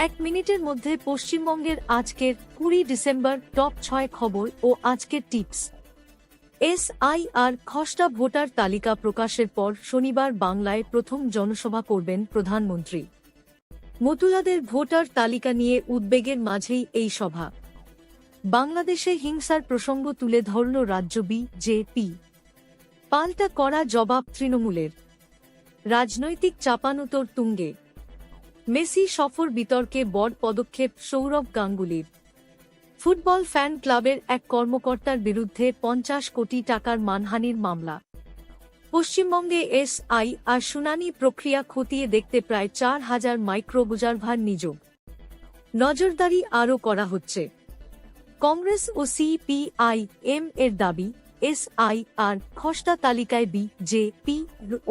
এক মিনিটের মধ্যে পশ্চিমবঙ্গের আজকের 20 ডিসেম্বর টপ 6 খবর ও আজকের টিপস। SIR খসড়া ভোটার তালিকা প্রকাশের পর শনিবার বাংলায় প্রথম জনসভা করবেন প্রধানমন্ত্রী। মতুয়াদের ভোটার তালিকা নিয়ে উদ্বেগের মাঝেই এই সভা। বাংলাদেশে হিংসার প্রসঙ্গ তুলে ধরল রাজ্য বিজেপি। পাল্টা কড়া জবাব তৃণমূলের। রাজনৈতিক চাপানোতর তুঙ্গে। মেসি সফর বিতর্কে বড় পদক্ষেপ সৌরভ গাঙ্গুলির। ফুটবল ফ্যান ক্লাবের এক কর্মকর্তার বিরুদ্ধে 50 কোটি টাকার মানহানির মামলা। পশ্চিমবঙ্গে SIR শুনানি প্রক্রিয়া খতিয়ে দেখতে প্রায় 4000 মাইক্রো অবজারভার নিযোগ। নজরদারি আরও করা হচ্ছে। কংগ্রেস ও CPIM এর দাবি, SIR খসড়া তালিকায় বিজেপি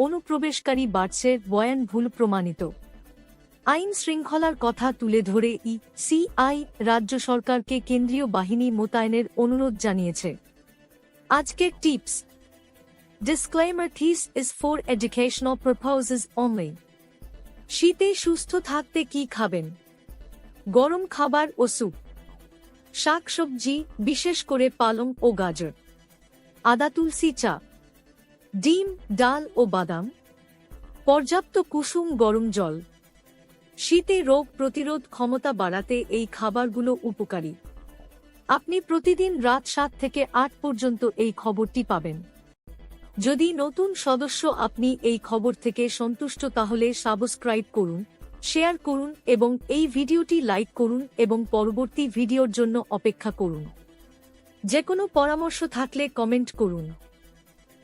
অনুপ্রবেশকারী বাড়ছে, বয়ান ভুল প্রমাণিত। আইন শৃঙ্খলার কথা তুলে ধরে CI রাজ্য সরকারকে কেন্দ্রীয় বাহিনী মোতায়েনের অনুরোধ জানিয়েছে। আজকের tips. Disclaimer: This is for educational purposes only. শীতে সুস্থ থাকতে কি খাবেন? গরম খাবার ও স্যুপ, শাকসবজি বিশেষ করে পালং ও গাজর, আদা তুলসী চা, ডিম, ডাল ও বাদাম, পর্যাপ্ত কুসুম গরম জল। শীতে রোগ প্রতিরোধ ক্ষমতা বাড়াতে এই খাবারগুলো উপকারী। আপনি প্রতিদিন রাত 7 থেকে 8 পর্যন্ত এই খবরটি পাবেন। যদি নতুন সদস্য আপনি এই খবর থেকে সন্তুষ্ট তাহলে সাবস্ক্রাইব করুন, শেয়ার করুন এবং এই ভিডিওটি লাইক করুন এবং পরবর্তী ভিডিওর জন্য অপেক্ষা করুন। যে কোনো পরামর্শ থাকলে কমেন্ট করুন।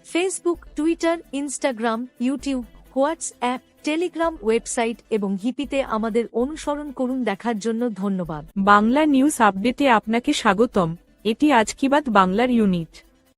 Facebook, Twitter, Instagram, YouTube, WhatsApp, Telegram, website এবং হিপিতে আমাদের অনুসরণ করুন। দেখার জন্য ধন্যবাদ। বাংলা নিউজ আপডেটে আপনাকে স্বাগতম। এটি আজ কি বাত বাংলার ইউনিট।